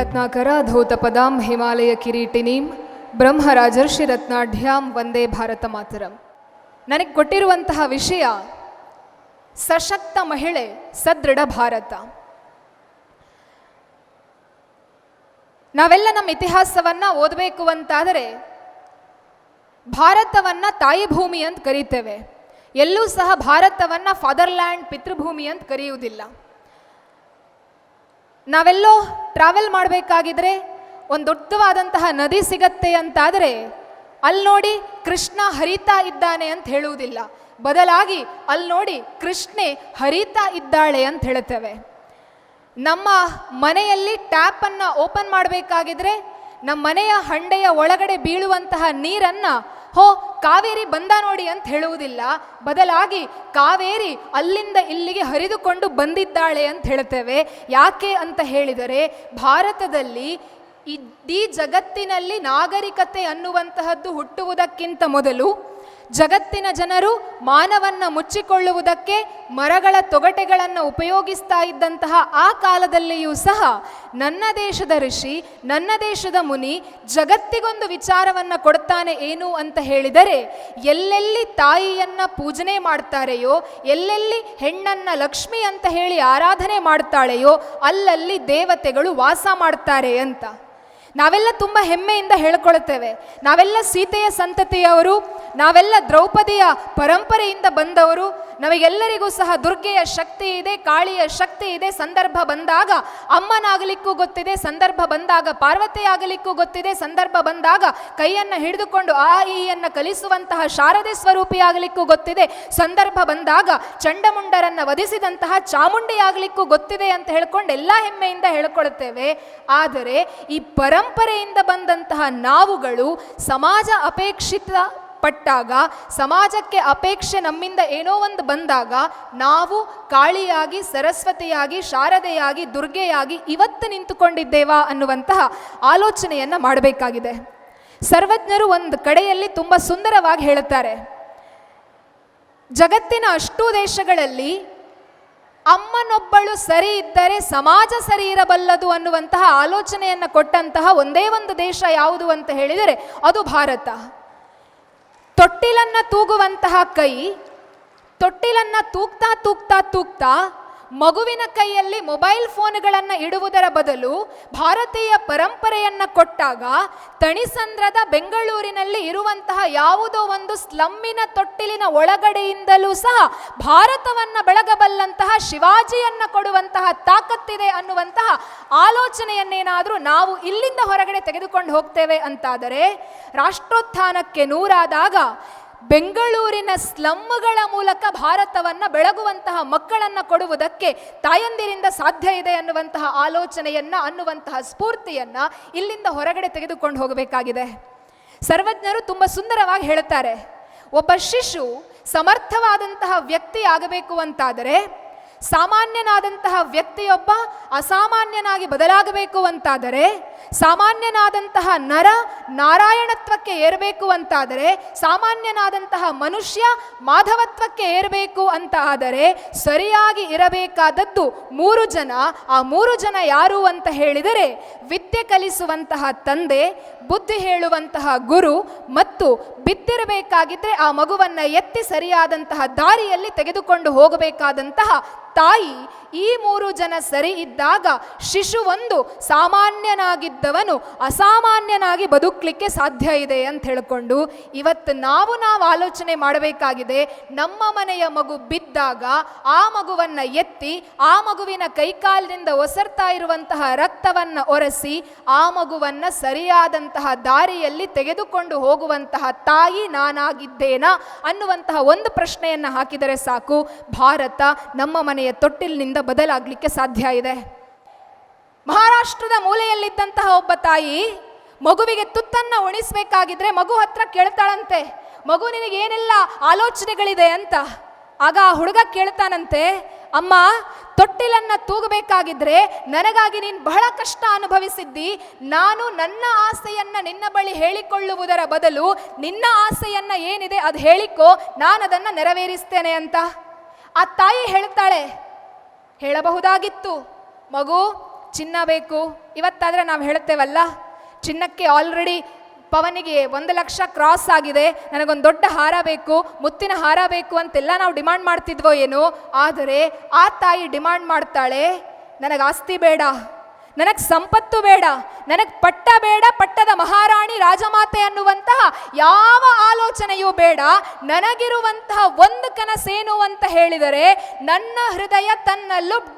ರತ್ನಾಕರ ಧೌತಪದಾಂ ಹಿಮಾಲಯ ಕಿರೀಟಿನೀಂ ಬ್ರಹ್ಮರಾಜರ್ಷಿ ರತ್ನಾಢ್ಯಾಂ ವಂದೇ ಭಾರತ ಮಾತರಂ. ನನಗೆ ಕೊಟ್ಟಿರುವಂತಹ ವಿಷಯ ಸಶಕ್ತ ಮಹಿಳೆ ಸದೃಢ ಭಾರತ. ನಾವೆಲ್ಲ ನಮ್ಮ ಇತಿಹಾಸವನ್ನ ಓದಬೇಕು ಅಂತಾದರೆ ಭಾರತವನ್ನ ತಾಯಿ ಭೂಮಿ ಅಂತ ಕರೀತೇವೆ. ಎಲ್ಲೂ ಸಹ ಭಾರತವನ್ನ ಫಾದರ್ಲ್ಯಾಂಡ್ ಪಿತೃಭೂಮಿ ಅಂತ ಕರೆಯುವುದಿಲ್ಲ. ನಾವೆಲ್ಲೋ ಟ್ರಾವೆಲ್ ಮಾಡಬೇಕಾಗಿದ್ರೆ ಒಂದು ದೊಡ್ಡವಾದಂತಹ ನದಿ ಸಿಗತ್ತೆ ಅಂತಾದರೆ ಅಲ್ಲಿ ನೋಡಿ ಕೃಷ್ಣ ಹರಿತಾ ಇದ್ದಾನೆ ಅಂತ ಹೇಳುವುದಿಲ್ಲ, ಬದಲಾಗಿ ಅಲ್ಲಿ ನೋಡಿ ಕೃಷ್ಣೆ ಹರಿತಾ ಇದ್ದಾಳೆ ಅಂತ ಹೇಳುತ್ತೇವೆ. ನಮ್ಮ ಮನೆಯಲ್ಲಿ ಟ್ಯಾಪನ್ನು ಓಪನ್ ಮಾಡಬೇಕಾಗಿದ್ರೆ ನಮ್ಮ ಮನೆಯ ಹಂಡೆಯ ಒಳಗಡೆ ಬೀಳುವಂತಹ ನೀರನ್ನು ಹೋ ಕಾವೇರಿ ಬಂದ ನೋಡಿ ಅಂತ ಹೇಳುವುದಿಲ್ಲ, ಬದಲಾಗಿ ಕಾವೇರಿ ಅಲ್ಲಿಂದ ಇಲ್ಲಿಗೆ ಹರಿದುಕೊಂಡು ಬಂದಿದ್ದಾಳೆ ಅಂತ ಹೇಳ್ತೇವೆ. ಯಾಕೆ ಅಂತ ಹೇಳಿದರೆ ಭಾರತದಲ್ಲಿ ಇಡೀ ಜಗತ್ತಿನಲ್ಲಿ ನಾಗರಿಕತೆ ಅನ್ನುವಂತಹದ್ದು ಹುಟ್ಟುವುದಕ್ಕಿಂತ ಮೊದಲು ಜಗತ್ತಿನ ಜನರು ಮಾನವನ್ನ ಮುಚ್ಚಿಕೊಳ್ಳುವುದಕ್ಕೆ ಮರಗಳ ತೊಗಟೆಗಳನ್ನು ಉಪಯೋಗಿಸ್ತಾ ಇದ್ದಂತಹ ಆ ಕಾಲದಲ್ಲಿಯೂ ಸಹ ನನ್ನ ದೇಶದ ಋಷಿ, ನನ್ನ ದೇಶದ ಮುನಿ ಜಗತ್ತಿಗೊಂದು ವಿಚಾರವನ್ನು ಕೊಡ್ತಾನೆ. ಏನು ಅಂತ ಹೇಳಿದರೆ, ಎಲ್ಲೆಲ್ಲಿ ತಾಯಿಯನ್ನ ಪೂಜನೆ ಮಾಡ್ತಾರೆಯೋ, ಎಲ್ಲೆಲ್ಲಿ ಹೆಣ್ಣನ್ನ ಲಕ್ಷ್ಮಿ ಅಂತ ಹೇಳಿ ಆರಾಧನೆ ಮಾಡ್ತಾಳೆಯೋ ಅಲ್ಲಲ್ಲಿ ದೇವತೆಗಳು ವಾಸ ಮಾಡ್ತಾರೆ ಅಂತ. ನಾವೆಲ್ಲ ತುಂಬ ಹೆಮ್ಮೆಯಿಂದ ಹೇಳ್ಕೊಳ್ತೇವೆ, ನಾವೆಲ್ಲ ಸೀತೆಯ ಸಂತತಿಯವರು, ನಾವೆಲ್ಲ ದ್ರೌಪದಿಯ ಪರಂಪರೆಯಿಂದ ಬಂದವರು, ನಮಗೆಲ್ಲರಿಗೂ ಸಹ ದುರ್ಗೆಯ ಶಕ್ತಿ ಇದೆ, ಕಾಳಿಯ ಶಕ್ತಿ ಇದೆ. ಸಂದರ್ಭ ಬಂದಾಗ ಅಮ್ಮನಾಗಲಿಕ್ಕೂ ಗೊತ್ತಿದೆ, ಸಂದರ್ಭ ಬಂದಾಗ ಪಾರ್ವತಿ ಆಗಲಿಕ್ಕೂ ಗೊತ್ತಿದೆ, ಸಂದರ್ಭ ಬಂದಾಗ ಕೈಯನ್ನು ಹಿಡಿದುಕೊಂಡು ಆ ಈಯನ್ನು ಕಲಿಸುವಂತಹ ಶಾರದೆ ಸ್ವರೂಪಿ ಆಗಲಿಕ್ಕೂ ಗೊತ್ತಿದೆ, ಸಂದರ್ಭ ಬಂದಾಗ ಚಂಡಮುಂಡರನ್ನು ವಧಿಸಿದಂತಹ ಚಾಮುಂಡಿ ಆಗಲಿಕ್ಕೂ ಗೊತ್ತಿದೆ ಅಂತ ಹೇಳ್ಕೊಂಡು ಎಲ್ಲ ಹೆಮ್ಮೆಯಿಂದ ಹೇಳ್ಕೊಳ್ತೇವೆ. ಆದರೆ ಈ ಪರಂಪರೆಯಿಂದ ಬಂದಂತಹ ನಾವುಗಳು ಸಮಾಜ ಅಪೇಕ್ಷಿತ ಪಟ್ಟಾಗ, ಸಮಾಜಕ್ಕೆ ಅಪೇಕ್ಷೆ ನಮ್ಮಿಂದ ಏನೋ ಒಂದು ಬಂದಾಗ ನಾವು ಕಾಳಿಯಾಗಿ, ಸರಸ್ವತಿಯಾಗಿ, ಶಾರದೆಯಾಗಿ, ದುರ್ಗೆಯಾಗಿ ಇವತ್ತು ನಿಂತುಕೊಂಡಿದ್ದೇವಾ ಅನ್ನುವಂತಹ ಆಲೋಚನೆಯನ್ನು ಮಾಡಬೇಕಾಗಿದೆ. ಸರ್ವಜ್ಞರು ಒಂದು ಕಡೆಯಲ್ಲಿ ತುಂಬ ಸುಂದರವಾಗಿ ಹೇಳುತ್ತಾರೆ, ಜಗತ್ತಿನ ಅಷ್ಟೂ ದೇಶಗಳಲ್ಲಿ ಅಮ್ಮನೊಬ್ಬಳು ಸರಿ ಇದ್ದರೆ ಸಮಾಜ ಸರಿ ಇರಬಲ್ಲದು ಅನ್ನುವಂತಹ ಆಲೋಚನೆಯನ್ನು ಕೊಟ್ಟಂತಹ ಒಂದೇ ಒಂದು ದೇಶ ಯಾವುದು ಅಂತ ಹೇಳಿದರೆ ಅದು ಭಾರತ. ತೊಟ್ಟಿಲನ್ನು ತೂಗುವಂತಹ ಕೈ, ತೊಟ್ಟಿಲನ್ನು ತೂಗ್ತಾ ತೂಗ್ತಾ ತೂಗ್ತಾ ಮಗುವಿನ ಕೈಯಲ್ಲಿ ಮೊಬೈಲ್ ಫೋನ್ಗಳನ್ನು ಇಡುವುದರ ಬದಲು ಭಾರತೀಯ ಪರಂಪರೆಯನ್ನು ಕೊಟ್ಟಾಗ ತಣಿಸಂದ್ರದ ಬೆಂಗಳೂರಿನಲ್ಲಿ ಇರುವಂತಹ ಯಾವುದೋ ಒಂದು ಸ್ಲಮ್ಮಿನ ತೊಟ್ಟಿಲಿನ ಒಳಗಡೆಯಿಂದಲೂ ಸಹ ಭಾರತವನ್ನು ಬೆಳಗಬಲ್ಲಂತಹ ಶಿವಾಜಿಯನ್ನು ಕೊಡುವಂತಹ ತಾಕತ್ತಿದೆ ಅನ್ನುವಂತಹ ಆಲೋಚನೆಯನ್ನೇನಾದರೂ ನಾವು ಇಲ್ಲಿಂದ ಹೊರಗಡೆ ತೆಗೆದುಕೊಂಡು ಹೋಗ್ತೇವೆ ಅಂತಾದರೆ ರಾಷ್ಟ್ರೋತ್ಥಾನಕ್ಕೆ ನೂರಾದಾಗ ಬೆಂಗಳೂರಿನ ಸ್ಲಮ್ಗಳ ಮೂಲಕ ಭಾರತವನ್ನು ಬೆಳಗುವಂತಹ ಮಕ್ಕಳನ್ನು ಕೊಡುವುದಕ್ಕೆ ತಾಯಂದಿರಿಂದ ಸಾಧ್ಯ ಇದೆ ಅನ್ನುವಂತಹ ಆಲೋಚನೆಯನ್ನ, ಅನ್ನುವಂತಹ ಸ್ಫೂರ್ತಿಯನ್ನ ಇಲ್ಲಿಂದ ಹೊರಗಡೆ ತೆಗೆದುಕೊಂಡು ಹೋಗಬೇಕಾಗಿದೆ. ಸರ್ವಜ್ಞರು ತುಂಬ ಸುಂದರವಾಗಿ ಹೇಳುತ್ತಾರೆ, ಒಬ್ಬ ಶಿಶು ಸಮರ್ಥವಾದಂತಹ ವ್ಯಕ್ತಿ ಆಗಬೇಕು ಅಂತಾದರೆ, ಸಾಮಾನ್ಯನಾದಂತಹ ವ್ಯಕ್ತಿಯೊಬ್ಬ ಅಸಾಮಾನ್ಯನಾಗಿ ಬದಲಾಗಬೇಕು ಅಂತಾದರೆ, ಸಾಮಾನ್ಯನಾದಂತಹ ನರ ನಾರಾಯಣತ್ವಕ್ಕೆ ಏರಬೇಕು ಅಂತಾದರೆ, ಸಾಮಾನ್ಯನಾದಂತಹ ಮನುಷ್ಯ ಮಾಧವತ್ವಕ್ಕೆ ಏರಬೇಕು ಅಂತ ಆದರೆ ಸರಿಯಾಗಿ ಇರಬೇಕಾದದ್ದು 3 ಜನ. ಆ 3 ಜನ ಯಾರು ಅಂತ ಹೇಳಿದರೆ, ವಿದ್ಯೆ ಕಲಿಸುವಂತಹ ತಂದೆ, ಬುದ್ಧಿ ಹೇಳುವಂತಹ ಗುರು ಮತ್ತು ಬಿತ್ತಿರಬೇಕಾಗಿದ್ದರೆ ಆ ಮಗುವನ್ನು ಎತ್ತಿ ಸರಿಯಾದಂತಹ ದಾರಿಯಲ್ಲಿ ತೆಗೆದುಕೊಂಡು ಹೋಗಬೇಕಾದಂತಹ ತಾಯಿ. ಈ 3 ಜನ ಸರಿ ಇದ್ದಾಗ ಶಿಶುವೊಂದು ಸಾಮಾನ್ಯನಾಗಿದ್ದವನು ಅಸಾಮಾನ್ಯನಾಗಿ ಬದುಕಲಿಕ್ಕೆ ಸಾಧ್ಯ ಇದೆ ಅಂತ ಹೇಳಿಕೊಂಡು ಇವತ್ತು ನಾವು ಆಲೋಚನೆ ಮಾಡಬೇಕಾಗಿದೆ. ನಮ್ಮ ಮನೆಯ ಮಗು ಬಿದ್ದಾಗ ಆ ಮಗುವನ್ನು ಎತ್ತಿ ಆ ಮಗುವಿನ ಕೈಕಾಲಿನಿಂದ ಒಸರ್ತಾ ಇರುವಂತಹ ರಕ್ತವನ್ನು ಒರೆಸಿ ಆ ಮಗುವನ್ನು ಸರಿಯಾದಂತಹ ದಾರಿಯಲ್ಲಿ ತೆಗೆದುಕೊಂಡು ಹೋಗುವಂತಹ ತಾಯಿ ನಾನಾಗಿದ್ದೇನಾ ಅನ್ನುವಂತಹ ಒಂದು ಪ್ರಶ್ನೆಯನ್ನು ಹಾಕಿದರೆ ಸಾಕು, ಭಾರತ ನಮ್ಮ ಮನೆಯ ತೊಟ್ಟಿಲಿನಿಂದ ಬದಲಾಗಲಿಕ್ಕೆ ಸಾಧ್ಯ ಇದೆ. ಮಹಾರಾಷ್ಟ್ರದ ಮೂಲೆಯಲ್ಲಿದ್ದಂತಹ ಒಬ್ಬ ತಾಯಿ ಮಗುವಿಗೆ ತುತ್ತನ್ನು ಉಣಿಸಬೇಕಾಗಿದ್ರೆ ಮಗು ಹತ್ರ ಕೇಳ್ತಾಳಂತೆ, ಮಗು ನಿನಗೇನೆಲ್ಲ ಆಲೋಚನೆಗಳಿದೆ ಅಂತ. ಆಗ ಆ ಹುಡುಗ ಕೇಳ್ತಾನಂತೆ, ಅಮ್ಮ ತೊಟ್ಟಿಲನ್ನು ತೂಗಬೇಕಾಗಿದ್ರೆ ನನಗಾಗಿ ನೀನು ಬಹಳ ಕಷ್ಟ ಅನುಭವಿಸಿದ್ದಿ, ನಾನು ನನ್ನ ಆಸೆಯನ್ನ ನಿನ್ನ ಬಳಿ ಹೇಳಿಕೊಳ್ಳುವುದರ ಬದಲು ನಿನ್ನ ಆಸೆಯನ್ನ ಏನಿದೆ ಅದು ಹೇಳಿಕೋ, ನಾನು ಅದನ್ನು ನೆರವೇರಿಸ್ತೇನೆ ಅಂತ. ಆ ತಾಯಿ ಹೇಳ್ತಾಳೆ, ಹೇಳಬಹುದಾಗಿತ್ತು, ಮಗು ಚಿನ್ನ ಬೇಕು. ಇವತ್ತಾದರೆ ನಾವು ಹೇಳ್ತೇವಲ್ಲ, ಚಿನ್ನಕ್ಕೆ ಆಲ್ರೆಡಿ ಪವನಿಗೆ 1,00,000 ಕ್ರಾಸ್ ಆಗಿದೆ, ನನಗೊಂದು ದೊಡ್ಡ ಹಾರ ಬೇಕು, ಮುತ್ತಿನ ಹಾರ ಬೇಕು ಅಂತೆಲ್ಲ ನಾವು ಡಿಮಾಂಡ್ ಮಾಡ್ತಿದ್ವೋ ಏನೋ. ಆದರೆ ಆ ತಾಯಿ ಡಿಮಾಂಡ್ ಮಾಡ್ತಾಳೆ, ನನಗೆ ಆಸ್ತಿ ಬೇಡ, ನನಗೆ ಸಂಪತ್ತು ಬೇಡ, ನನಗೆ ಪಟ್ಟ ಬೇಡ, ಪಟ್ಟದ ಮಹಾರಾಣಿ ರಾಜಮಾತೆ ಅನ್ನುವಂತಹ ಯಾವ ಆಲೋಚನೆಯೂ ಬೇಡ. ನನಗಿರುವಂತಹ ಒಂದು ಕನಸೇನು ಅಂತ ಹೇಳಿದರೆ, ನನ್ನ ಹೃದಯ ತನ್ನ ಲುಬ್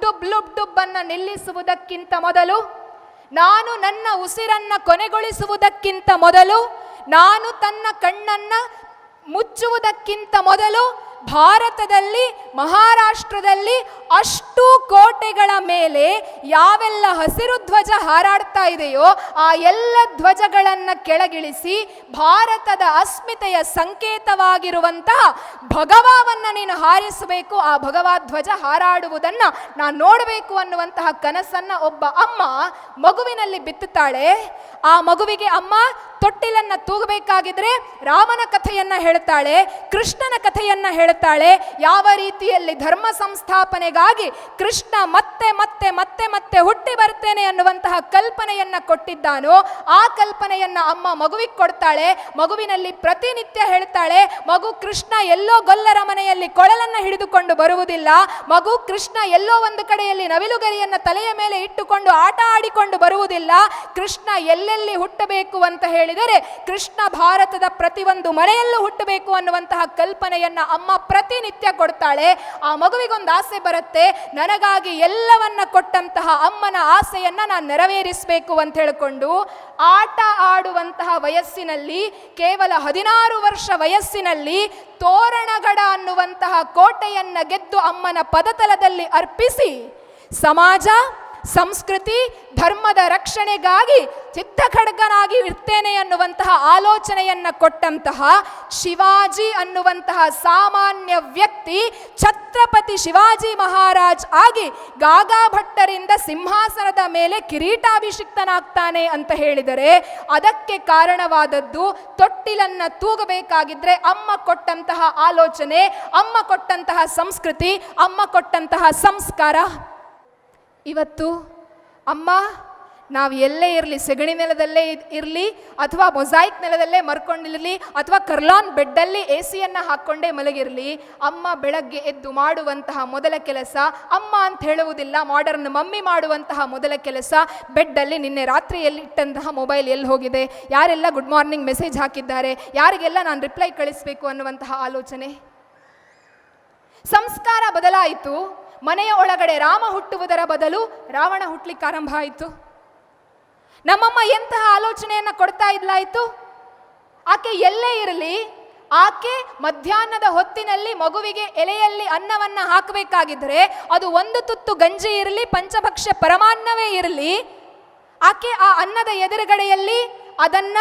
ಡುಬ್ ಅನ್ನು ನಿಲ್ಲಿಸುವುದಕ್ಕಿಂತ ಮೊದಲು, ನಾನು ನನ್ನ ಉಸಿರನ್ನು ಕೊನೆಗೊಳಿಸುವುದಕ್ಕಿಂತ ಮೊದಲು, ನಾನು ತನ್ನ ಕಣ್ಣನ್ನು ಮುಚ್ಚುವುದಕ್ಕಿಂತ ಮೊದಲು ಭಾರತದಲ್ಲಿ, ಮಹಾರಾಷ್ಟ್ರದಲ್ಲಿ ಅಷ್ಟು ಕೋಟೆಗಳ ಮೇಲೆ ಯಾವೆಲ್ಲ ಹಸಿರು ಧ್ವಜ ಹಾರಾಡ್ತಾ ಇದೆಯೋ ಆ ಎಲ್ಲ ಧ್ವಜಗಳನ್ನು ಕೆಳಗಿಳಿಸಿ ಭಾರತದ ಅಸ್ಮಿತೆಯ ಸಂಕೇತವಾಗಿರುವಂತಹ ಭಗವಾವನ್ನು ನೀನು ಹಾರಿಸಬೇಕು, ಆ ಭಗವಾ ಧ್ವಜ ಹಾರಾಡುವುದನ್ನು ನಾನು ನೋಡಬೇಕು ಅನ್ನುವಂತಹ ಕನಸನ್ನು ಒಬ್ಬ ಅಮ್ಮ ಮಗುವಿನಲ್ಲಿ ಬಿತ್ತುತ್ತಾಳೆ. ಆ ಮಗುವಿಗೆ ಅಮ್ಮ ತೊಟ್ಟಿಲನ್ನು ತೂಗಬೇಕಾಗಿದ್ರೆ ರಾಮನ ಕಥೆಯನ್ನು ಹೇಳ್ತಾಳೆ, ಕೃಷ್ಣನ ಕಥೆಯನ್ನು ಹೇಳ್ತಾಳೆ. ಯಾವ ರೀತಿಯಲ್ಲಿ ಧರ್ಮ ಸಂಸ್ಥಾಪನೆಗಾಗಿ ಕೃಷ್ಣ ಮತ್ತೆ ಮತ್ತೆ ಮತ್ತೆ ಮತ್ತೆ ಹುಟ್ಟಿ ಬರ್ತೇನೆ ಅನ್ನುವಂತಹ ಕಲ್ಪನೆಯನ್ನು ಕೊಟ್ಟಿದ್ದಾನೋ ಆ ಕಲ್ಪನೆಯನ್ನು ಅಮ್ಮ ಮಗುವಿಗೆ ಕೊಡ್ತಾಳೆ. ಮಗುವಿನಲ್ಲಿ ಪ್ರತಿನಿತ್ಯ ಹೇಳ್ತಾಳೆ, ಮಗು ಕೃಷ್ಣ ಎಲ್ಲೋ ಗೊಲ್ಲರ ಮನೆಯಲ್ಲಿ ಕೊಳಲನ್ನು ಹಿಡಿದುಕೊಂಡು ಬರುವುದಿಲ್ಲ, ಮಗು ಕೃಷ್ಣ ಎಲ್ಲೋ ಒಂದು ಕಡೆಯಲ್ಲಿ ನವಿಲುಗರಿಯನ್ನು ತಲೆಯ ಮೇಲೆ ಇಟ್ಟುಕೊಂಡು ಆಟ ಆಡಿಕೊಂಡು ಬರುವುದಿಲ್ಲ, ಕೃಷ್ಣ ಎಲ್ಲೆಲ್ಲಿ ಹುಟ್ಟಬೇಕು ಅಂತ ಹೇಳಿದರೆ ಕೃಷ್ಣ ಭಾರತದ ಪ್ರತಿಯೊಂದು ಮನೆಯಲ್ಲೂ ಹುಟ್ಟಬೇಕು ಅನ್ನುವಂತಹ ಕಲ್ಪನೆಯನ್ನ ಅಮ್ಮ ಪ್ರತಿನಿತ್ಯ ಕೊಡ್ತಾಳೆ. ಆ ಮಗುವಿಗೊಂದು ಆಸೆ ಬರುತ್ತೆ, ನನಗಾಗಿ ಎಲ್ಲವನ್ನ ಕೊಟ್ಟಂತಹ ಅಮ್ಮನ ಆಸೆಯನ್ನ ನಾನು ನೆರವೇರಿಸಬೇಕು ಅಂತ ಹೇಳಿಕೊಂಡು ಆಟ ಆಡುವಂತಹ ವಯಸ್ಸಿನಲ್ಲಿ, ಕೇವಲ 16 ವರ್ಷ ವಯಸ್ಸಿನಲ್ಲಿ ತೋರಣಗಡ ಅನ್ನುವಂತಹ ಕೋಟೆಯನ್ನ ಗೆದ್ದು ಅಮ್ಮನ ಪದತಲದಲ್ಲಿ ಅರ್ಪಿಸಿ ಸಮಾಜ, ಸಂಸ್ಕೃತಿ, ಧರ್ಮದ ರಕ್ಷಣೆಗಾಗಿ ಚಿತ್ತಖಡ್ಗನಾಗಿ ಇರ್ತೇನೆ ಅನ್ನುವಂತಹ ಆಲೋಚನೆಯನ್ನ ಕೊಟ್ಟಂತಹ ಶಿವಾಜಿ ಅನ್ನುವಂತಹ ಸಾಮಾನ್ಯ ವ್ಯಕ್ತಿ ಛತ್ರಪತಿ ಶಿವಾಜಿ ಮಹಾರಾಜ್ ಆಗಿ ಗಾಗಾ ಭಟ್ಟರಿಂದ ಸಿಂಹಾಸನದ ಮೇಲೆ ಕಿರೀಟಾಭಿಷಿಕ್ತನಾಗ್ತಾನೆ ಅಂತ ಹೇಳಿದರೆ ಅದಕ್ಕೆ ಕಾರಣವಾದದ್ದು ತೊಟ್ಟಿಲನ್ನ ತೂಗಬೇಕಾಗಿದ್ರೆ ಅಮ್ಮ ಕೊಟ್ಟಂತಹ ಆಲೋಚನೆ, ಅಮ್ಮ ಕೊಟ್ಟಂತಹ ಸಂಸ್ಕೃತಿ, ಅಮ್ಮ ಕೊಟ್ಟಂತಹ ಸಂಸ್ಕಾರ. ಇವತ್ತು ಅಮ್ಮ ನಾವು ಎಲ್ಲೇ ಇರಲಿ, ಸೆಗಣಿ ನೆಲದಲ್ಲೇ ಇರಲಿ ಅಥವಾ ಮೊಸೈಕ್ ನೆಲದಲ್ಲೇ ಮರ್ಕೊಂಡಿರಲಿ ಅಥವಾ ಕರ್ಲಾನ್ ಬೆಡ್ಡಲ್ಲಿ AC-ಯನ್ನು ಹಾಕ್ಕೊಂಡೇ ಮಲಗಿರಲಿ, ಅಮ್ಮ ಬೆಳಗ್ಗೆ ಎದ್ದು ಮಾಡುವಂತಹ ಮೊದಲ ಕೆಲಸ, ಅಮ್ಮ ಅಂತ ಹೇಳುವುದಿಲ್ಲ, ಮಾಡರ್ನ್ ಮಮ್ಮಿ ಮಾಡುವಂತಹ ಮೊದಲ ಕೆಲಸ, ಬೆಡ್ಡಲ್ಲಿ ನಿನ್ನೆ ರಾತ್ರಿಯಲ್ಲಿ ಇಟ್ಟಂತಹ ಮೊಬೈಲ್ ಎಲ್ಲಿ ಹೋಗಿದೆ, ಯಾರೆಲ್ಲ ಗುಡ್ ಮಾರ್ನಿಂಗ್ ಮೆಸೇಜ್ ಹಾಕಿದ್ದಾರೆ, ಯಾರಿಗೆಲ್ಲ ನಾನು ರಿಪ್ಲೈ ಕಳಿಸಬೇಕು ಅನ್ನುವಂತಹ ಆಲೋಚನೆ. ಸಂಸ್ಕಾರ ಬದಲಾಯಿತು. ಮನೆಯ ಒಳಗಡೆ ರಾಮ ಹುಟ್ಟುವುದರ ಬದಲು ರಾವಣ ಹುಟ್ಟಲಿಕ್ಕೆ ಆರಂಭ ಆಯಿತು. ನಮ್ಮಮ್ಮ ಎಂತಹ ಆಲೋಚನೆಯನ್ನು ಕೊಡ್ತಾ ಇದ್ಲಾಯಿತು. ಆಕೆ ಎಲ್ಲೇ ಇರಲಿ, ಆಕೆ ಮಧ್ಯಾಹ್ನದ ಹೊತ್ತಿನಲ್ಲಿ ಮಗುವಿಗೆ ಎಲೆಯಲ್ಲಿ ಅನ್ನವನ್ನು ಹಾಕಬೇಕಾಗಿದ್ರೆ ಅದು ಒಂದು ತುತ್ತು ಗಂಜಿ ಇರಲಿ, ಪಂಚಭಕ್ಷ್ಯ ಪರಮಾನ್ನವೇ ಇರಲಿ, ಆಕೆ ಆ ಅನ್ನದ ಎದುರುಗಡೆಯಲ್ಲಿ ಅದನ್ನ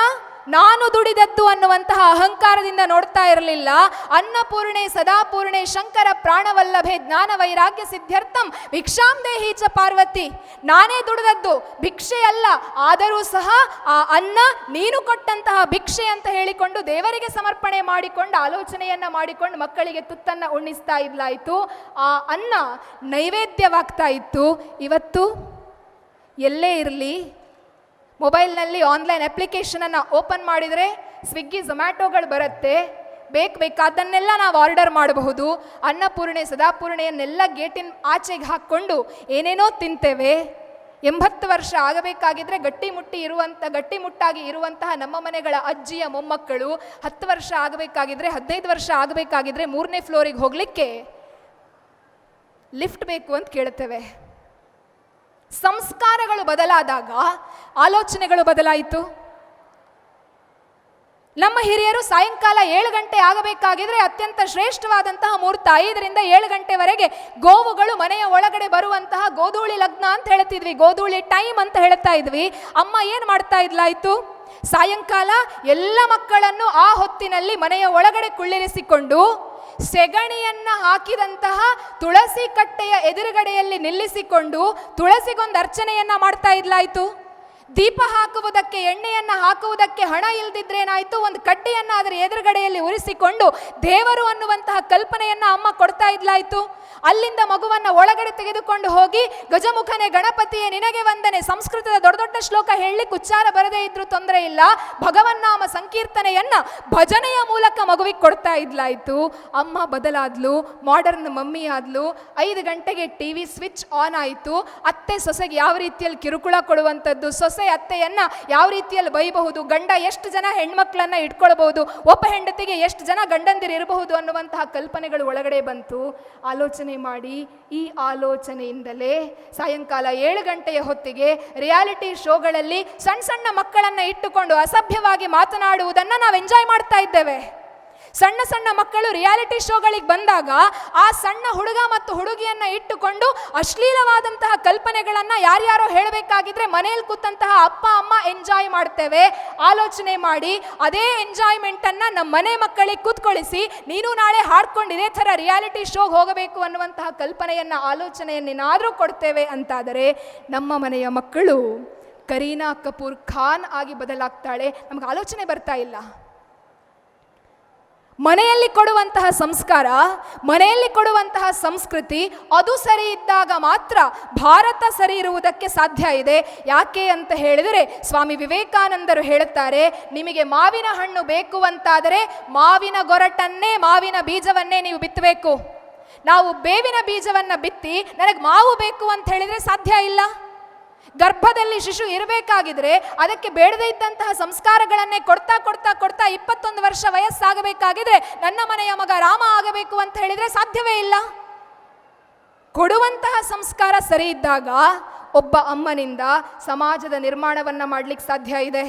ನಾನು ದುಡಿದದ್ದು ಅನ್ನುವಂತಹ ಅಹಂಕಾರದಿಂದ ನೋಡ್ತಾ ಇರಲಿಲ್ಲ. ಅನ್ನಪೂರ್ಣೆ ಸದಾಪೂರ್ಣೆ ಶಂಕರ ಪ್ರಾಣವಲ್ಲಭೆ ಜ್ಞಾನ ವೈರಾಗ್ಯ ಸಿದ್ಧಾರ್ಥಂ ಭಿಕ್ಷಾಂ ದೇಹಿ ಚ ಪಾರ್ವತಿ, ನಾನೇ ದುಡಿದದ್ದು, ಭಿಕ್ಷೆ ಅಲ್ಲ, ಆದರೂ ಸಹ ಆ ಅನ್ನ ನೀನು ಕೊಟ್ಟಂತಹ ಭಿಕ್ಷೆ ಅಂತ ಹೇಳಿಕೊಂಡು ದೇವರಿಗೆ ಸಮರ್ಪಣೆ ಮಾಡಿಕೊಂಡು ಆಲೋಚನೆಯನ್ನ ಮಾಡಿಕೊಂಡು ಮಕ್ಕಳಿಗೆ ತುತ್ತನ್ನು ಉಣ್ಣಿಸ್ತಾ ಇದ್ಲಾಯಿತು. ಆ ಅನ್ನ ನೈವೇದ್ಯವಾಗ್ತಾ ಇತ್ತು. ಇವತ್ತು ಎಲ್ಲೇ ಇರಲಿ, ಮೊಬೈಲ್ನಲ್ಲಿ ಆನ್ಲೈನ್ ಅಪ್ಲಿಕೇಶನನ್ನು ಓಪನ್ ಮಾಡಿದರೆ ಸ್ವಿಗ್ಗಿ ಝೊಮ್ಯಾಟೋಗಳು ಬರುತ್ತೆ, ಬೇಕಾದನ್ನೆಲ್ಲ ನಾವು ಆರ್ಡರ್ ಮಾಡಬಹುದು. ಅನ್ನಪೂರ್ಣೆ ಸದಾಪೂರ್ಣೆಯನ್ನೆಲ್ಲ ಗೇಟಿನ ಆಚೆಗೆ ಹಾಕ್ಕೊಂಡು ಏನೇನೋ ತಿಂತೇವೆ. 80 ವರ್ಷ ಆಗಬೇಕಾಗಿದ್ರೆ ಗಟ್ಟಿಮುಟ್ಟಾಗಿ ಇರುವಂತಹ ನಮ್ಮ ಮನೆಗಳ ಅಜ್ಜಿಯ ಮೊಮ್ಮಕ್ಕಳು 10 ವರ್ಷ ಆಗಬೇಕಾಗಿದ್ರೆ 15 ವರ್ಷ ಆಗಬೇಕಾಗಿದ್ರೆ 3ನೇ ಫ್ಲೋರಿಗೆ ಹೋಗಲಿಕ್ಕೆ ಲಿಫ್ಟ್ ಬೇಕು ಅಂತ ಕೇಳ್ತೇವೆ. ಸಂಸ್ಕಾರಗಳು ಬದಲಾದಾಗ ಆಲೋಚನೆಗಳು ಬದಲಾಯಿತು. ನಮ್ಮ ಹಿರಿಯರು ಸಾಯಂಕಾಲ 7 ಗಂಟೆ ಆಗಬೇಕಾಗಿದ್ರೆ ಅತ್ಯಂತ ಶ್ರೇಷ್ಠವಾದಂತಹ ಮುಹೂರ್ತ 5 ರಿಂದ 7 ಗಂಟೆವರೆಗೆ ಗೋವುಗಳು ಮನೆಯ ಒಳಗಡೆ ಬರುವಂತಹ ಗೋಧೂಳಿ ಲಗ್ನ ಅಂತ ಹೇಳ್ತಿದ್ವಿ, ಗೋಧೂಳಿ ಟೈಮ್ ಅಂತ ಹೇಳ್ತಾ ಇದ್ವಿ. ಅಮ್ಮ ಏನು ಮಾಡ್ತಾ ಇದ್ಲಾಯಿತು, ಸಾಯಂಕಾಲ ಎಲ್ಲ ಮಕ್ಕಳನ್ನು ಆ ಹೊತ್ತಿನಲ್ಲಿ ಮನೆಯ ಒಳಗಡೆ ಕುಳ್ಳಿರಿಸಿಕೊಂಡು ಸೆಗಣಿಯನ್ನ ಹಾಕಿದಂತಹ ತುಳಸಿ ಕಟ್ಟೆಯ ಎದುರುಗಡೆಯಲ್ಲಿ ನಿಲ್ಲಿಸಿಕೊಂಡು ತುಳಸಿಗೊಂದು ಅರ್ಚನೆಯನ್ನ ಮಾಡ್ತಾ ಇದ್ಲಾಯಿತು. ದೀಪ ಹಾಕುವುದಕ್ಕೆ, ಎಣ್ಣೆಯನ್ನು ಹಾಕುವುದಕ್ಕೆ ಹಣ ಇಲ್ದಿದ್ರೇನಾಯಿತು, ಒಂದು ಕಡ್ಡಿಯನ್ನು ಅದರ ಎದುರುಗಡೆಯಲ್ಲಿ ಉರಿಸಿಕೊಂಡು ದೇವರು ಅನ್ನುವಂತಹ ಕಲ್ಪನೆಯನ್ನ ಅಮ್ಮ ಕೊಡ್ತಾ ಇದ್ಲಾಯಿತು. ಅಲ್ಲಿಂದ ಮಗುವನ್ನ ಒಳಗಡೆ ತೆಗೆದುಕೊಂಡು ಹೋಗಿ ಗಜಮುಖನೇ ಗಣಪತಿಯೇ ನಿನಗೆ ವಂದನೆ, ಸಂಸ್ಕೃತದ ದೊಡ್ಡ ದೊಡ್ಡ ಶ್ಲೋಕ ಹೇಳಲಿಕ್ಕೆ ಉಚ್ಚಾರ ಬರದೇ ಇದ್ರೂ ತೊಂದರೆ ಇಲ್ಲ, ಭಗವನ್ನಾಮ ಸಂಕೀರ್ತನೆಯನ್ನ ಭಜನೆಯ ಮೂಲಕ ಮಗುವಿಗೆ ಕೊಡ್ತಾ ಇದ್ಲಾಯ್ತು. ಅಮ್ಮ ಬದಲಾದ್ಲು, ಮಾಡರ್ನ್ ಮಮ್ಮಿ ಆದ್ಲು. 5 ಗಂಟೆಗೆ ಟಿವಿ ಸ್ವಿಚ್ ಆನ್ ಆಯಿತು. ಅತ್ತೆ ಸೊಸೆಗೆ ಯಾವ ರೀತಿಯಲ್ಲಿ ಕಿರುಕುಳ ಕೊಡುವಂಥದ್ದು, ಸೊಸೆ ಅತ್ತೆಯನ್ನ ಯಾವ ರೀತಿಯಲ್ಲಿ ಬೈಬಹುದು, ಗಂಡ ಎಷ್ಟು ಜನ ಹೆಣ್ಮಕ್ಳನ್ನ ಇಟ್ಕೊಳ್ಬಹುದು, ಒಬ್ಬ ಹೆಂಡತಿಗೆ ಎಷ್ಟು ಜನ ಗಂಡಂದಿರು ಇರಬಹುದು ಅನ್ನುವಂತಹ ಕಲ್ಪನೆಗಳು ಒಳಗಡೆ ಬಂತು. ಆಲೋಚನೆ ಮಾಡಿ, ಈ ಆಲೋಚನೆಯಿಂದಲೇ ಸಾಯಂಕಾಲ 7 ಗಂಟೆಯ ಹೊತ್ತಿಗೆ ರಿಯಾಲಿಟಿ ಶೋಗಳಲ್ಲಿ ಸಣ್ಣ ಸಣ್ಣ ಮಕ್ಕಳನ್ನ ಇಟ್ಟುಕೊಂಡು ಅಸಭ್ಯವಾಗಿ ಮಾತನಾಡುವುದನ್ನು ನಾವು ಎಂಜಾಯ್ ಮಾಡ್ತಾ ಇದ್ದೇವೆ. ಸಣ್ಣ ಸಣ್ಣ ಮಕ್ಕಳು ರಿಯಾಲಿಟಿ ಶೋಗಳಿಗೆ ಬಂದಾಗ ಆ ಸಣ್ಣ ಹುಡುಗ ಮತ್ತು ಹುಡುಗಿಯನ್ನ ಇಟ್ಟುಕೊಂಡು ಅಶ್ಲೀಲವಾದಂತಹ ಕಲ್ಪನೆಗಳನ್ನ ಯಾರ್ಯಾರೋ ಹೇಳಬೇಕಾಗಿದ್ರೆ ಮನೆಯಲ್ಲಿ ಕೂತಂತಹ ಅಪ್ಪ ಅಮ್ಮ ಎಂಜಾಯ್ ಮಾಡ್ತೇವೆ. ಆಲೋಚನೆ ಮಾಡಿ, ಅದೇ ಎಂಜಾಯ್ಮೆಂಟ್ ಅನ್ನ ನಮ್ಮ ಮನೆ ಮಕ್ಕಳಿಗೆ ಕೂತ್ಕೊಳಿಸಿ ನೀನು ನಾಳೆ ಹಾಡ್ಕೊಂಡು ಇದೇ ಥರ ರಿಯಾಲಿಟಿ ಶೋಗೆ ಹೋಗಬೇಕು ಅನ್ನುವಂತಹ ಕಲ್ಪನೆಯನ್ನ ಆಲೋಚನೆಯನ್ನೇನಾದರೂ ಕೊಡ್ತೇವೆ ಅಂತಾದರೆ ನಮ್ಮ ಮನೆಯ ಮಕ್ಕಳು ಕರೀನಾ ಕಪೂರ್ ಖಾನ್ ಆಗಿ ಬದಲಾಗ್ತಾಳೆ. ನಮಗೆ ಆಲೋಚನೆ ಬರ್ತಾ ಇಲ್ಲ. ಮನೆಯಲ್ಲಿ ಕೊಡುವಂತಹ ಸಂಸ್ಕಾರ, ಮನೆಯಲ್ಲಿ ಕೊಡುವಂತಹ ಸಂಸ್ಕೃತಿ ಅದು ಸರಿ ಇದ್ದಾಗ ಮಾತ್ರ ಭಾರತ ಸರಿ ಇರುವುದಕ್ಕೆ ಸಾಧ್ಯ ಇದೆ. ಯಾಕೆ ಅಂತ ಹೇಳಿದರೆ ಸ್ವಾಮಿ ವಿವೇಕಾನಂದರು ಹೇಳುತ್ತಾರೆ, ನಿಮಗೆ ಮಾವಿನ ಹಣ್ಣು ಬೇಕು ಅಂತಾದರೆ ಮಾವಿನ ಗೊರಟನ್ನೇ, ಮಾವಿನ ಬೀಜವನ್ನೇ ನೀವು ಬಿತ್ತಬೇಕು. ನಾವು ಬೇವಿನ ಬೀಜವನ್ನು ಬಿತ್ತಿ ನನಗೆ ಮಾವು ಬೇಕು ಅಂತ ಹೇಳಿದರೆ ಸಾಧ್ಯ ಇಲ್ಲ. ಗರ್ಭದಲ್ಲಿ ಶಿಶು ಇರಬೇಕಾಗಿದ್ರೆ ಅದಕ್ಕೆ ಬೇಡದೇ ಇದ್ದಂತಹ ಸಂಸ್ಕಾರಗಳನ್ನೇ ಕೊಡ್ತಾ ಕೊಡ್ತಾ ಕೊಡ್ತಾ 21 ವರ್ಷ ವಯಸ್ಸಾಗಬೇಕಾಗಿದ್ರೆ ನನ್ನ ಮನೆಯ ಮಗ ರಾಮ ಆಗಬೇಕು ಅಂತ ಹೇಳಿದ್ರೆ ಸಾಧ್ಯವೇ ಇಲ್ಲ. ಕೊಡುವಂತಹ ಸಂಸ್ಕಾರ ಸರಿ ಇದ್ದಾಗ ಒಬ್ಬ ಅಮ್ಮನಿಂದ ಸಮಾಜದ ನಿರ್ಮಾಣವನ್ನ ಮಾಡ್ಲಿಕ್ಕೆ ಸಾಧ್ಯ ಇದೆ.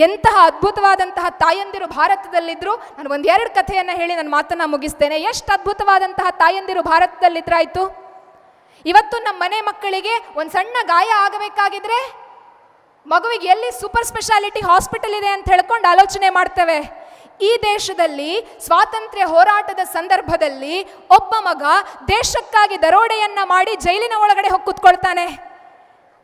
ಎಂತಹ ಅದ್ಭುತವಾದಂತಹ ತಾಯಂದಿರು ಭಾರತದಲ್ಲಿದ್ರು. ನಾನು 1-2 ಕಥೆಯನ್ನ ಹೇಳಿ ನನ್ನ ಮಾತನ್ನ ಮುಗಿಸ್ತೇನೆ. ಎಷ್ಟು ಅದ್ಭುತವಾದಂತಹ ತಾಯಂದಿರು ಭಾರತದಲ್ಲಿದ್ರಾಯ್ತು. ಇವತ್ತು ನಮ್ಮ ಮನೆ ಮಕ್ಕಳಿಗೆ ಒಂದು ಸಣ್ಣ ಗಾಯ ಆಗಬೇಕಾಗಿದ್ರೆ ಮಗುವಿಗೆ ಎಲ್ಲಿ ಸೂಪರ್ ಸ್ಪೆಷಾಲಿಟಿ ಹಾಸ್ಪಿಟಲ್ ಇದೆ ಅಂತ ಹೇಳ್ಕೊಂಡು ಆಲೋಚನೆ ಮಾಡ್ತೇವೆ. ಈ ದೇಶದಲ್ಲಿ ಸ್ವಾತಂತ್ರ್ಯ ಹೋರಾಟದ ಸಂದರ್ಭದಲ್ಲಿ ಒಬ್ಬ ಮಗ ದೇಶಕ್ಕಾಗಿ ದರೋಡೆಯನ್ನ ಮಾಡಿ ಜೈಲಿನ ಒಳಗಡೆ ಹೋಗಿ ಕೂತ್ಕೊಳ್ತಾನೆ.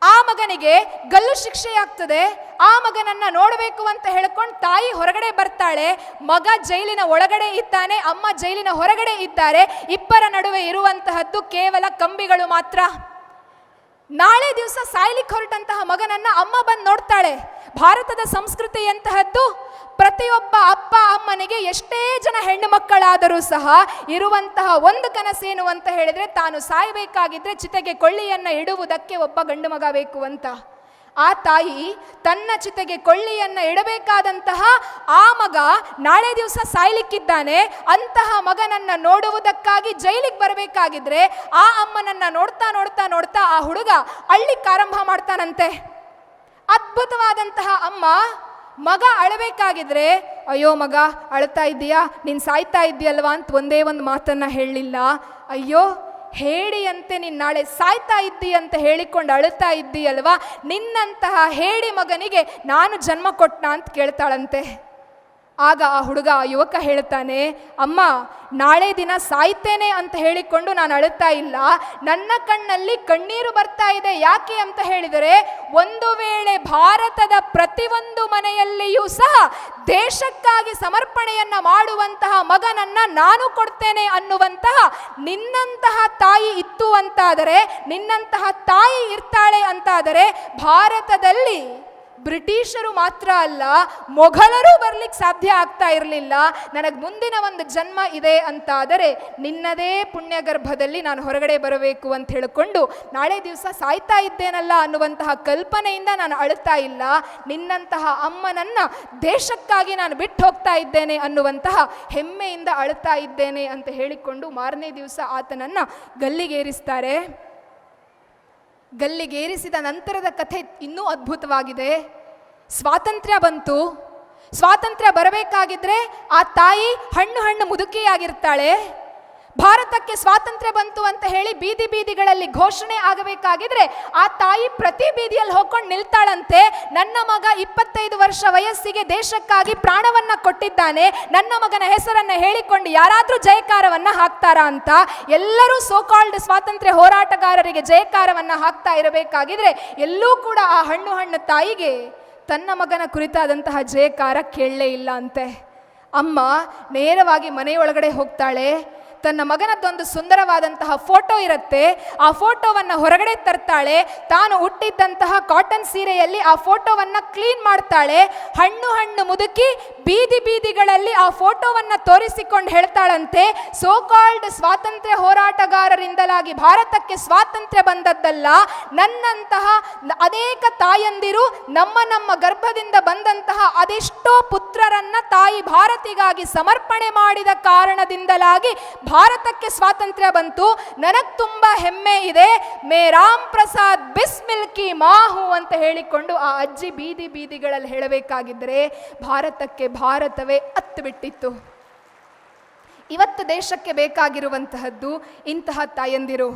ಆ ಮಗನಿಗೆ ಗಲ್ಲು ಶಿಕ್ಷೆಯಾಗ್ತದೆ. ಆ ಮಗನನ್ನ ನೋಡಬೇಕು ಅಂತ ಹೇಳ್ಕೊಂಡು ತಾಯಿ ಹೊರಗಡೆ ಬರ್ತಾಳೆ. ಮಗ ಜೈಲಿನ ಒಳಗಡೆ ಇದ್ದಾನೆ, ಅಮ್ಮ ಜೈಲಿನ ಹೊರಗಡೆ ಇದ್ದಾರೆ. ಇಬ್ಬರ ನಡುವೆ ಇರುವಂತಹದ್ದು ಕೇವಲ ಕಂಬಿಗಳು ಮಾತ್ರ. ನಾಳೆ ದಿವಸ ಸಾಯ್ಲಿಕ್ಕೆ ಹೊರಟಂತಹ ಮಗನನ್ನ ಅಮ್ಮ ಬಂದು ನೋಡ್ತಾಳೆ. ಭಾರತದ ಸಂಸ್ಕೃತಿ ಎಂತಹದ್ದು, ಪ್ರತಿಯೊಬ್ಬ ಅಪ್ಪ ಅಮ್ಮನಿಗೆ ಎಷ್ಟೇ ಜನ ಹೆಣ್ಣು ಮಕ್ಕಳಾದರೂ ಸಹ ಇರುವಂತಹ ಒಂದು ಕನಸೇನು ಅಂತ ಹೇಳಿದ್ರೆ ತಾನು ಸಾಯಬೇಕಾಗಿದ್ರೆ ಚಿತೆಗೆ ಕೊಳ್ಳಿಯನ್ನ ಇಡುವುದಕ್ಕೆ ಒಬ್ಬ ಗಂಡು ಮಗ ಬೇಕು ಅಂತ. ಆ ತಾಯಿ ತನ್ನ ಚಿತೆಗೆ ಕೊಳ್ಳಿಯನ್ನ ಇಡಬೇಕಾದಂತಹ ಆ ಮಗ ನಾಳೆ ದಿವಸ ಸಾಯ್ಲಿಕ್ಕಿದ್ದಾನೆ. ಅಂತಹ ಮಗನನ್ನ ನೋಡುವುದಕ್ಕಾಗಿ ಜೈಲಿಗೆ ಬರಬೇಕಾಗಿದ್ರೆ ಆ ಅಮ್ಮನನ್ನ ನೋಡ್ತಾ ನೋಡ್ತಾ ನೋಡ್ತಾ ಆ ಹುಡುಗ ಅಳ್ಳಿಕ್ಕೆ ಆರಂಭ ಮಾಡ್ತಾನಂತೆ. ಅದ್ಭುತವಾದಂತಹ ಅಮ್ಮ ಮಗ ಅಳಬೇಕಾಗಿದ್ರೆ, ಅಯ್ಯೋ ಮಗ ಅಳ್ತಾ ಇದ್ದೀಯಾ, ನೀನು ಸಾಯ್ತಾ ಇದ್ದೀಯಲ್ವಾ ಅಂತ ಒಂದೇ ಒಂದು ಮಾತನ್ನ ಹೇಳಲಿಲ್ಲ. ಅಯ್ಯೋ ಹೇಡಿಯಂತೆ ನೀನು ನಾಳೆ ಸಾಯ್ತಾ ಇದ್ದಿ ಅಂತ ಹೇಳಿಕೊಂಡು ಅಳುತ್ತಾ ಇದ್ದೀಯಲ್ವಾ, ನಿನ್ನಂತಹ ಹೇಡಿ ಮಗನಿಗೆ ನಾನು ಜನ್ಮ ಕೊಟ್ಟ ಅಂತ ಕೇಳ್ತಾಳಂತೆ. ಆಗ ಆ ಹುಡುಗ, ಆ ಯುವಕ ಹೇಳ್ತಾನೆ, ಅಮ್ಮ ನಾಳೆ ದಿನ ಸಾಯ್ತೇನೆ ಅಂತ ಹೇಳಿಕೊಂಡು ನಾನು ಅಳುತ್ತಾ ಇಲ್ಲ, ನನ್ನ ಕಣ್ಣಲ್ಲಿ ಕಣ್ಣೀರು ಬರ್ತಾ ಇದೆ. ಯಾಕೆ ಅಂತ ಹೇಳಿದರೆ, ಒಂದು ವೇಳೆ ಭಾರತದ ಪ್ರತಿಯೊಂದು ಮನೆಯಲ್ಲಿಯೂ ಸಹ ದೇಶಕ್ಕಾಗಿ ಸಮರ್ಪಣೆಯನ್ನ ಮಾಡುವಂತಹ ಮಗನನ್ನ ನಾನು ಕೊಡ್ತೇನೆ ಅನ್ನುವಂತಹ ನಿನ್ನಂತಹ ತಾಯಿ ಇತ್ತು ಅಂತಾದರೆ, ನಿನ್ನಂತಹ ತಾಯಿ ಇರ್ತಾಳೆ ಅಂತಾದರೆ ಭಾರತದಲ್ಲಿ ಬ್ರಿಟಿಷರು ಮಾತ್ರ ಅಲ್ಲ ಮೊಘಲರು ಬರ್ಲಿಕ್ಕೆ ಸಾಧ್ಯ ಆಗ್ತಾ ಇರಲಿಲ್ಲ. ನನಗೆ ಮುಂದಿನ ಒಂದು ಜನ್ಮ ಇದೆ ಅಂತಾದರೆ ನಿನ್ನದೇ ಪುಣ್ಯಗರ್ಭದಲ್ಲಿ ನಾನು ಹೊರಗಡೆ ಬರಬೇಕು ಅಂತ ಹೇಳಿಕೊಂಡು ನಾಳೆ ದಿವಸ ಸಾಯ್ತಾ ಇದ್ದೇನಲ್ಲ ಅನ್ನುವಂತಹ ಕಲ್ಪನೆಯಿಂದ ನಾನು ಅಳುತ್ತಾ ಇಲ್ಲ, ನಿನ್ನಂತಹ ಅಮ್ಮನನ್ನ ದೇಶಕ್ಕಾಗಿ ನಾನು ಬಿಟ್ಟು ಹೋಗ್ತಾ ಇದ್ದೇನೆ ಅನ್ನುವಂತಹ ಹೆಮ್ಮೆಯಿಂದ ಅಳುತ್ತಾ ಇದ್ದೇನೆ ಅಂತ ಹೇಳಿಕೊಂಡು ಮಾರನೇ ದಿವಸ ಆತನನ್ನ ಗಲ್ಲಿಗೇರಿಸ್ತಾರೆ. ಗಲ್ಲಿಗೇರಿಸಿದ ನಂತರದ ಕಥೆ ಇನ್ನೂ ಅದ್ಭುತವಾಗಿದೆ. ಸ್ವಾತಂತ್ರ್ಯ ಬಂತು. ಸ್ವಾತಂತ್ರ್ಯ ಬರಬೇಕಾಗಿದ್ರೆ ಆ ತಾಯಿ ಹಣ್ಣು ಮುದುಕಿಯಾಗಿರ್ತಾಳೆ. ಭಾರತಕ್ಕೆ ಸ್ವಾತಂತ್ರ್ಯ ಬಂತು ಅಂತ ಹೇಳಿ ಬೀದಿ ಬೀದಿಗಳಲ್ಲಿ ಘೋಷಣೆ ಆಗಬೇಕಾಗಿದ್ರೆ ಆ ತಾಯಿ ಪ್ರತಿ ಬೀದಿಯಲ್ಲಿ ಹೋಗ್ಕೊಂಡು ನಿಲ್ತಾಳಂತೆ. ನನ್ನ ಮಗ 25 ವರ್ಷ ವಯಸ್ಸಿಗೆ ದೇಶಕ್ಕಾಗಿ ಪ್ರಾಣವನ್ನ ಕೊಟ್ಟಿದ್ದಾನೆ, ನನ್ನ ಮಗನ ಹೆಸರನ್ನ ಹೇಳಿಕೊಂಡು ಯಾರಾದ್ರೂ ಜಯಕಾರವನ್ನ ಹಾಕ್ತಾರಾ ಅಂತ ಎಲ್ಲರೂ ಸೋಕಾಲ್ಡ್ ಸ್ವಾತಂತ್ರ್ಯ ಹೋರಾಟಗಾರರಿಗೆ ಜಯಕಾರವನ್ನ ಹಾಕ್ತಾ ಇರಬೇಕಾಗಿದ್ರೆ ಎಲ್ಲೂ ಕೂಡ ಆ ಹಣ್ಣು ತಾಯಿಗೆ ತನ್ನ ಮಗನ ಕುರಿತಾದಂತಹ ಜಯಕಾರ ಕೇಳಲೇ ಇಲ್ಲ ಅಂತೆ. ಅಮ್ಮ ನೇರವಾಗಿ ಮನೆಯೊಳಗಡೆ ಹೋಗ್ತಾಳೆ. ತನ್ನ ಮಗನದ್ದೊಂದು ಸುಂದರವಾದಂತಹ ಫೋಟೋ ಇರುತ್ತೆ. ಆ ಫೋಟೋವನ್ನು ಹೊರಗಡೆ ತರ್ತಾಳೆ. ತಾನು ಹುಟ್ಟಿದ್ದಂತಹ ಕಾಟನ್ ಸೀರೆಯಲ್ಲಿ ಆ ಫೋಟೋವನ್ನು ಕ್ಲೀನ್ ಮಾಡ್ತಾಳೆ. ಹಣ್ಣು ಹಣ್ಣು ಮುದುಕಿ ಬೀದಿ ಬೀದಿಗಳಲ್ಲಿ ಆ ಫೋಟೋವನ್ನು ತೋರಿಸಿಕೊಂಡು ಹೇಳ್ತಾಳಂತೆ, ಸೋ ಕಾಲ್ಡ್ ಸ್ವಾತಂತ್ರ್ಯ ಹೋರಾಟಗಾರರಿಂದಲಾಗಿ ಭಾರತಕ್ಕೆ ಸ್ವಾತಂತ್ರ್ಯ ಬಂದದ್ದಲ್ಲ, ನನ್ನಂತಹ ಅನೇಕ ತಾಯಂದಿರು ನಮ್ಮ ಗರ್ಭದಿಂದ ಬಂದಂತಹ ಅದೆಷ್ಟೋ ಪುತ್ರರನ್ನ ತಾಯಿ ಭಾರತಿಗಾಗಿ ಸಮರ್ಪಣೆ ಮಾಡಿದ ಕಾರಣದಿಂದಲಾಗಿ ಭಾರತಕ್ಕೆ ಸ್ವಾತಂತ್ರ್ಯ ಬಂತು. ನನಗೆ ತುಂಬಾ ಹೆಮ್ಮೆ ಇದೆ. ಮೇ ರಾಮ್ ಪ್ರಸಾದ್ ಬಿಸ್ಮಿಲ್ ಕಿ ಮಾಹು ಅಂತ ಹೇಳಿಕೊಂಡು ಆ ಅಜ್ಜಿ ಬೀದಿ ಬೀದಿಗಳಲ್ಲಿ ಹೇಳಬೇಕಾಗಿದ್ದರೆ ಭಾರತಕ್ಕೆ ಭಾರತವೇ ಅತ್ತು ಬಿಟ್ಟಿತ್ತು. ಇವತ್ತು ದೇಶಕ್ಕೆ ಬೇಕಾಗಿರುವಂತಹದ್ದು ಇಂತಹ ತಾಯಂದಿರು.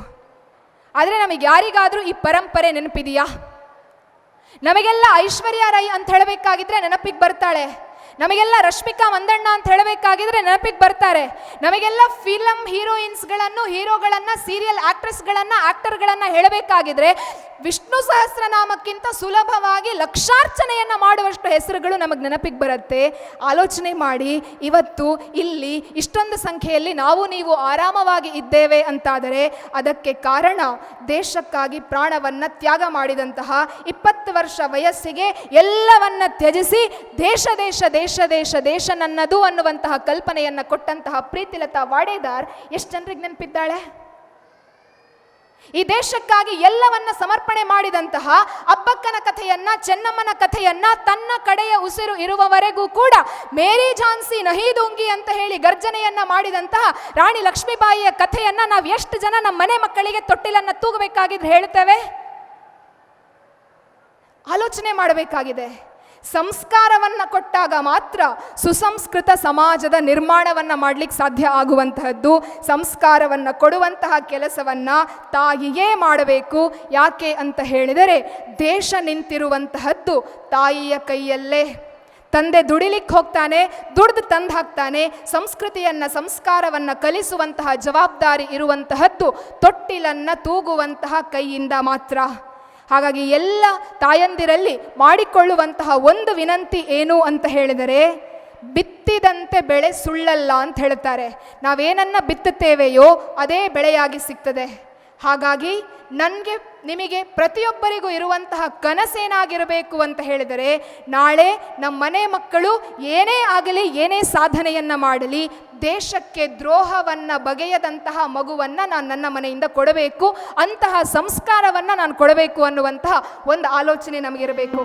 ಆದರೆ ನಮಗೆ ಯಾರಿಗಾದರೂ ಈ ಪರಂಪರೆ ನೆನಪಿದೆಯಾ? ನಮಗೆಲ್ಲ ಐಶ್ವರ್ಯ ರೈ ಅಂತ ಹೇಳಬೇಕಾಗಿದ್ರೆ ನೆನಪಿಗೆ ಬರ್ತಾಳೆ. ನಮಗೆಲ್ಲ ರಶ್ಮಿಕಾ ಮಂದಣ್ಣ ಅಂತ ಹೇಳಬೇಕಾಗಿದ್ರೆ ನೆನಪಿಗೆ ಬರ್ತಾರೆ. ನಮಗೆಲ್ಲ ಫಿಲಮ್ ಹೀರೋಗಳನ್ನು ಸೀರಿಯಲ್ ಆಕ್ಟರ್ಗಳನ್ನು ಹೇಳಬೇಕಾಗಿದ್ರೆ ವಿಷ್ಣು ಸಹಸ್ರನಾಮಕ್ಕಿಂತ ಸುಲಭವಾಗಿ ಲಕ್ಷಾರ್ಚನೆಯನ್ನು ಮಾಡುವಷ್ಟು ಹೆಸರುಗಳು ನಮಗೆ ನೆನಪಿಗೆ ಬರುತ್ತೆ. ಆಲೋಚನೆ ಮಾಡಿ, ಇವತ್ತು ಇಲ್ಲಿ ಇಷ್ಟೊಂದು ಸಂಖ್ಯೆಯಲ್ಲಿ ನೀವು ಆರಾಮವಾಗಿ ಇದ್ದೇವೆ ಅಂತಾದರೆ ಅದಕ್ಕೆ ಕಾರಣ ದೇಶಕ್ಕಾಗಿ ಪ್ರಾಣವನ್ನು ತ್ಯಾಗ ಮಾಡಿದಂತಹ 20 ವರ್ಷ ವಯಸ್ಸಿಗೆ ಎಲ್ಲವನ್ನ ತ್ಯಜಿಸಿ ದೇಶ ದೇಶ ದೇಶ ದೇಶ ದೇಶ ನನ್ನದು ಅನ್ನುವಂತಹ ಕಲ್ಪನೆಯನ್ನು ಕೊಟ್ಟಂತಹ ಪ್ರೀತಿಲತಾ ವಾಡೇದಾರ್ ಎಷ್ಟು ಜನರಿಗೆ ನೆನಪಿದ್ದಾಳೆ? ಈ ದೇಶಕ್ಕಾಗಿ ಎಲ್ಲವನ್ನ ಸಮರ್ಪಣೆ ಮಾಡಿದಂತಹ ಅಬ್ಬಕ್ಕನ ಕಥೆಯನ್ನ, ಚೆನ್ನಮ್ಮನ ಕಥೆಯನ್ನ ತನ್ನ ಕಡೆಯ ಉಸಿರು ಇರುವವರೆಗೂ ಕೂಡ ಮೇರಿ ಝಾನ್ಸಿ ನಹಿ ದೂಂಗಿ ಅಂತ ಹೇಳಿ ಗರ್ಜನೆಯನ್ನ ಮಾಡಿದಂತಹ ರಾಣಿ ಲಕ್ಷ್ಮೀಬಾಯಿಯ ಕಥೆಯನ್ನ ನಾವು ಎಷ್ಟು ಜನ ನಮ್ಮ ಮನೆ ಮಕ್ಕಳಿಗೆ ತೊಟ್ಟಿಲನ್ನ ತೂಗಬೇಕಾಗಿದ್ರೆ ಹೇಳ್ತೇವೆ? ಆಲೋಚನೆ ಮಾಡಬೇಕಾಗಿದೆ. ಸಂಸ್ಕಾರವನ್ನು ಕೊಟ್ಟಾಗ ಮಾತ್ರ ಸುಸಂಸ್ಕೃತ ಸಮಾಜದ ನಿರ್ಮಾಣವನ್ನು ಮಾಡಲಿಕ್ಕೆ ಸಾಧ್ಯ ಆಗುವಂತಹದ್ದು. ಸಂಸ್ಕಾರವನ್ನು ಕೊಡುವಂತಹ ಕೆಲಸವನ್ನು ತಾಯಿಯೇ ಮಾಡಬೇಕು. ಯಾಕೆ ಅಂತ ಹೇಳಿದರೆ ದೇಶ ನಿಂತಿರುವಂತಹದ್ದು ತಾಯಿಯ ಕೈಯಲ್ಲೇ. ತಂದೆ ದುಡಿಲಿಕ್ಕೆ ಹೋಗ್ತಾನೆ, ದುಡ್ದು ತಂದು ಹಾಕ್ತಾನೆ. ಸಂಸ್ಕೃತಿಯನ್ನು ಸಂಸ್ಕಾರವನ್ನು ಕಲಿಸುವಂತಹ ಜವಾಬ್ದಾರಿ ಇರುವಂತಹದ್ದು ತೊಟ್ಟಿಲನ್ನು ತೂಗುವಂತಹ ಕೈಯಿಂದ ಮಾತ್ರ. ಹಾಗಾಗಿ ಎಲ್ಲ ತಾಯಂದಿರಲ್ಲಿ ಮಾಡಿಕೊಳ್ಳುವಂತಹ ಒಂದು ವಿನಂತಿ ಏನು ಅಂತ ಹೇಳಿದರೆ, ಬಿತ್ತಿದಂತೆ ಬೆಳೆ ಸುಳ್ಳಲ್ಲ ಅಂತ ಹೇಳ್ತಾರೆ. ನಾವೇನನ್ನ ಬಿತ್ತುತ್ತೇವೆಯೋ ಅದೇ ಬೆಳೆಯಾಗಿ ಸಿಗ್ತದೆ. ಹಾಗಾಗಿ ನನಗೆ ನಿಮಗೆ ಪ್ರತಿಯೊಬ್ಬರಿಗೂ ಇರುವಂತಹ ಕನಸೇನಾಗಿರಬೇಕು ಅಂತ ಹೇಳಿದರೆ, ನಾಳೆ ನಮ್ಮ ಮನೆ ಮಕ್ಕಳು ಏನೇ ಆಗಲಿ, ಏನೇ ಸಾಧನೆಯನ್ನು ಮಾಡಲಿ, ದೇಶಕ್ಕೆ ದ್ರೋಹವನ್ನು ಬಗೆಯದಂತಹ ಮಗುವನ್ನು ನಾನು ನನ್ನ ಮನೆಯಿಂದ ಕೊಡಬೇಕು, ಅಂತಹ ಸಂಸ್ಕಾರವನ್ನು ನಾನು ಕೊಡಬೇಕು ಅನ್ನುವಂತಹ ಒಂದು ಆಲೋಚನೆ ನಮಗಿರಬೇಕು.